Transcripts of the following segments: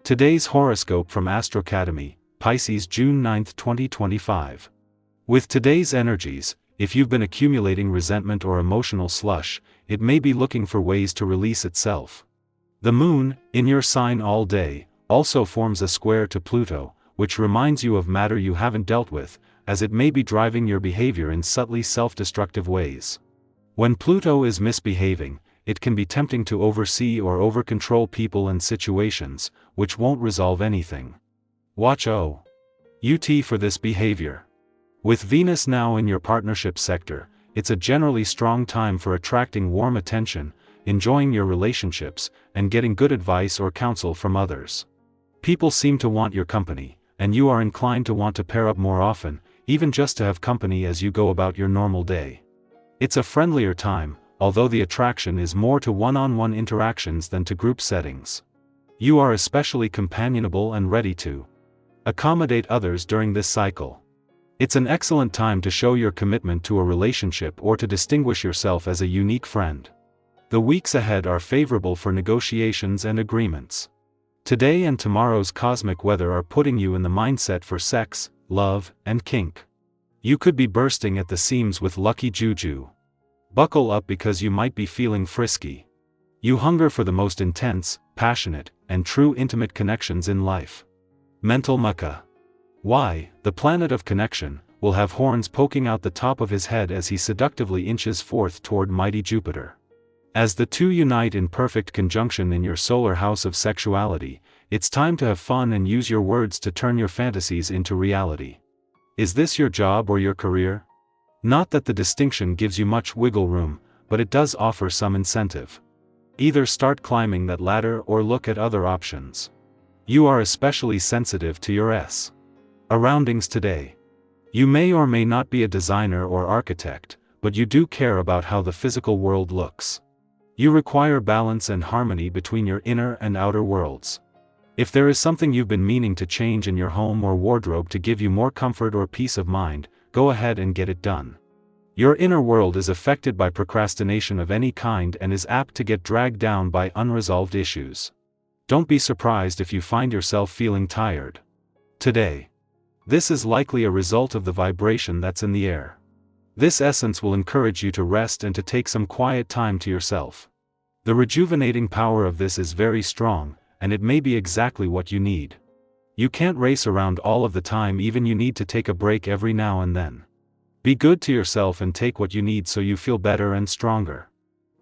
Today's horoscope from Astro Academy, Pisces, June 9, 2025. With today's energies, if you've been accumulating resentment or emotional slush, it may be looking for ways to release itself. The moon, in your sign all day, also forms a square to Pluto, which reminds you of matter you haven't dealt with, as it may be driving your behavior in subtly self-destructive ways. When Pluto is misbehaving, it can be tempting to oversee or over-control people and situations, which won't resolve anything. Watch out for this behavior. With Venus now in your partnership sector, it's a generally strong time for attracting warm attention, enjoying your relationships, and getting good advice or counsel from others. People seem to want your company, and you are inclined to want to pair up more often, even just to have company as you go about your normal day. It's a friendlier time, although the attraction is more to one-on-one interactions than to group settings. You are especially companionable and ready to accommodate others during this cycle. It's an excellent time to show your commitment to a relationship or to distinguish yourself as a unique friend. The weeks ahead are favorable for negotiations and agreements. Today and tomorrow's cosmic weather are putting you in the mindset for sex, love, and kink. You could be bursting at the seams with lucky juju. Buckle up because you might be feeling frisky. You hunger for the most intense, passionate, and true intimate connections in life. Mental mucka. Why, the planet of connection, will have horns poking out the top of his head as he seductively inches forth toward mighty Jupiter. As the two unite in perfect conjunction in your solar house of sexuality, it's time to have fun and use your words to turn your fantasies into reality. Is this your job or your career? Not that the distinction gives you much wiggle room, but it does offer some incentive. Either start climbing that ladder or look at other options. You are especially sensitive to your surroundings today. You may or may not be a designer or architect, but you do care about how the physical world looks. You require balance and harmony between your inner and outer worlds. If there is something you've been meaning to change in your home or wardrobe to give you more comfort or peace of mind, go ahead and get it done. Your inner world is affected by procrastination of any kind and is apt to get dragged down by unresolved issues. Don't be surprised if you find yourself feeling tired today. This is likely a result of the vibration that's in the air. This essence will encourage you to rest and to take some quiet time to yourself. The rejuvenating power of this is very strong, and it may be exactly what you need. You can't race around all of the time, even you need to take a break every now and then. Be good to yourself and take what you need so you feel better and stronger.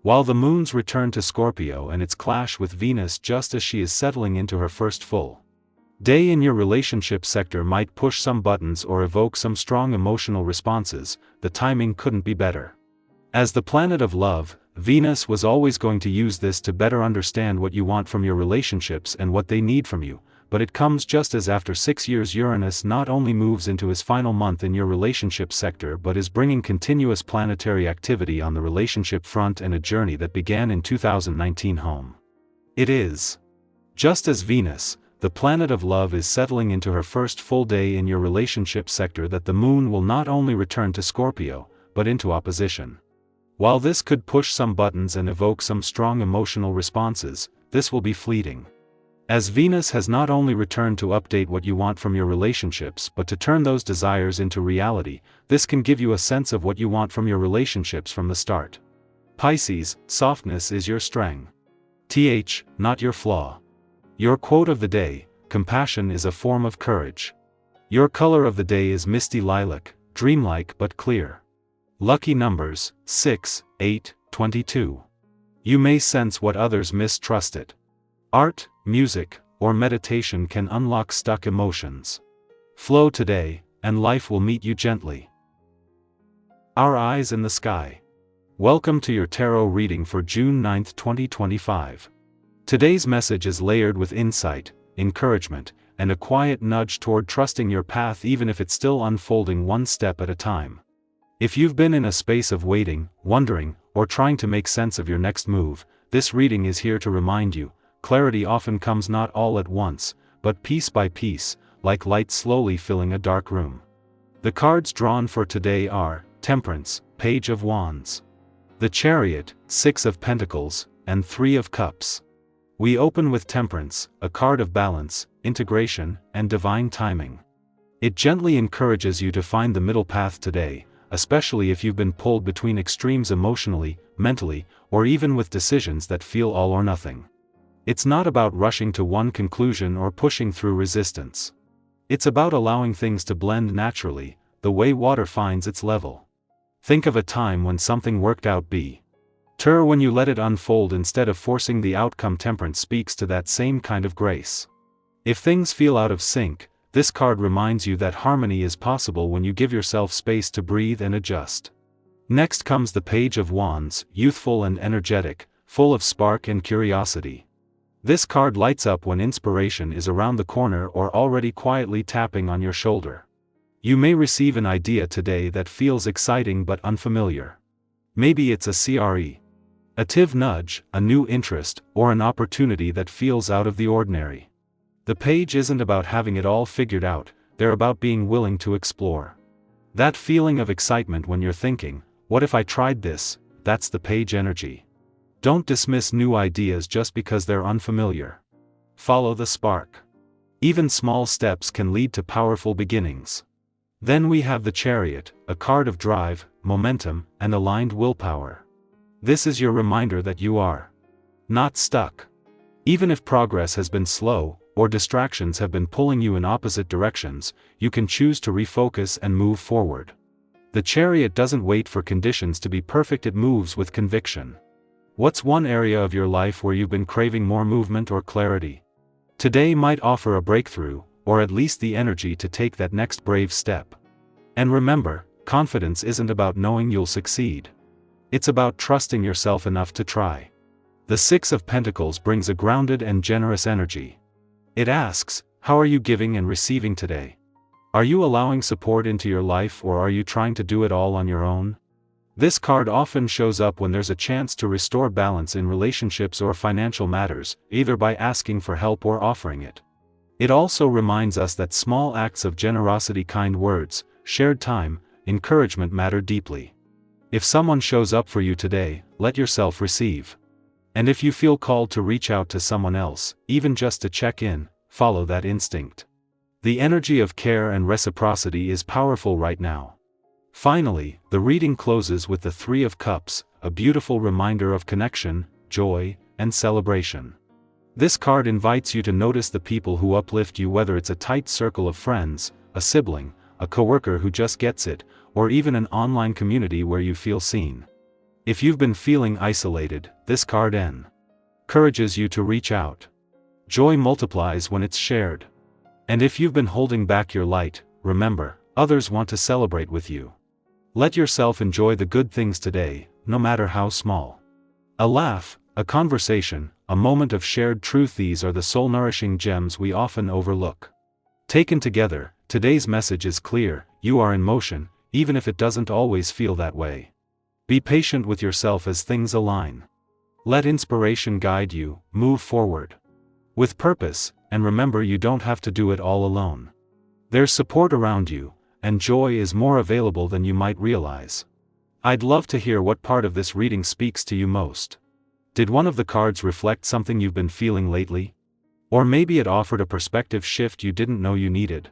While the moon's return to Scorpio and its clash with Venus just as she is settling into her first full day in your relationship sector might push some buttons or evoke some strong emotional responses, the timing couldn't be better. As the planet of love, Venus was always going to use this to better understand what you want from your relationships and what they need from you, but it comes just as after 6 years Uranus not only moves into his final month in your relationship sector but is bringing continuous planetary activity on the relationship front and a journey that began in 2019 home. It is just as Venus, the planet of love, is settling into her first full day in your relationship sector that the moon will not only return to Scorpio, but into opposition. While this could push some buttons and evoke some strong emotional responses, this will be fleeting. As Venus has not only returned to update what you want from your relationships but to turn those desires into reality, this can give you a sense of what you want from your relationships from the start. Pisces, softness is your strength. Not your flaw. Your quote of the day: compassion is a form of courage. Your color of the day is misty lilac, dreamlike but clear. Lucky numbers: 6, 8, 22. You may sense what others mistrust it. Art, music, or meditation can unlock stuck emotions. Flow today, and life will meet you gently. Our eyes in the sky. Welcome to your tarot reading for June 9, 2025. Today's message is layered with insight, encouragement, and a quiet nudge toward trusting your path even if it's still unfolding one step at a time. If you've been in a space of waiting, wondering, or trying to make sense of your next move, this reading is here to remind you, clarity often comes not all at once, but piece by piece, like light slowly filling a dark room. The cards drawn for today are Temperance, Page of Wands, the Chariot, 6 of Pentacles, and 3 of Cups. We open with Temperance, a card of balance, integration, and divine timing. It gently encourages you to find the middle path today, especially if you've been pulled between extremes emotionally, mentally, or even with decisions that feel all or nothing. It's not about rushing to one conclusion or pushing through resistance. It's about allowing things to blend naturally, the way water finds its level. Think of a time when something worked out better when you let it unfold instead of forcing the outcome. Temperance speaks to that same kind of grace. If things feel out of sync, this card reminds you that harmony is possible when you give yourself space to breathe and adjust. Next comes the Page of Wands, youthful and energetic, full of spark and curiosity. This card lights up when inspiration is around the corner or already quietly tapping on your shoulder. You may receive an idea today that feels exciting but unfamiliar. Maybe it's a creative nudge, a new interest, or an opportunity that feels out of the ordinary. The page isn't about having it all figured out, they're about being willing to explore. That feeling of excitement when you're thinking, what if I tried this? That's the page energy. Don't dismiss new ideas just because they're unfamiliar. Follow the spark. Even small steps can lead to powerful beginnings. Then we have the Chariot, a card of drive, momentum, and aligned willpower. This is your reminder that you are not stuck. Even if progress has been slow, or distractions have been pulling you in opposite directions, you can choose to refocus and move forward. The Chariot doesn't wait for conditions to be perfect, it moves with conviction. What's one area of your life where you've been craving more movement or clarity? Today might offer a breakthrough, or at least the energy to take that next brave step. And remember, confidence isn't about knowing you'll succeed. It's about trusting yourself enough to try. The Six of Pentacles brings a grounded and generous energy. It asks, how are you giving and receiving today? Are you allowing support into your life, or are you trying to do it all on your own? This card often shows up when there's a chance to restore balance in relationships or financial matters, either by asking for help or offering it. It also reminds us that small acts of generosity, kind words, shared time, encouragement matter deeply. If someone shows up for you today, let yourself receive. And if you feel called to reach out to someone else, even just to check in, follow that instinct. The energy of care and reciprocity is powerful right now. Finally, the reading closes with the Three of Cups, a beautiful reminder of connection, joy, and celebration. This card invites you to notice the people who uplift you, whether it's a tight circle of friends, a sibling, a coworker who just gets it, or even an online community where you feel seen. If you've been feeling isolated, this card encourages you to reach out. Joy multiplies when it's shared. And if you've been holding back your light, remember, others want to celebrate with you. Let yourself enjoy the good things today, no matter how small. A laugh, a conversation, a moment of shared truth, these are the soul-nourishing gems we often overlook. Taken together, today's message is clear: you are in motion, even if it doesn't always feel that way. Be patient with yourself as things align. Let inspiration guide you, move forward with purpose, and remember, you don't have to do it all alone. There's support around you, and joy is more available than you might realize. I'd love to hear what part of this reading speaks to you most. Did one of the cards reflect something you've been feeling lately? Or maybe it offered a perspective shift you didn't know you needed.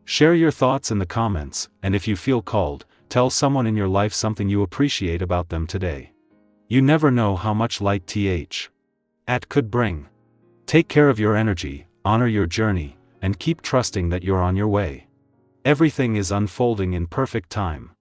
Share your thoughts in the comments, and if you feel called, tell someone in your life something you appreciate about them today. You never know how much light that could bring. Take care of your energy, honor your journey, and keep trusting that you're on your way. Everything is unfolding in perfect time.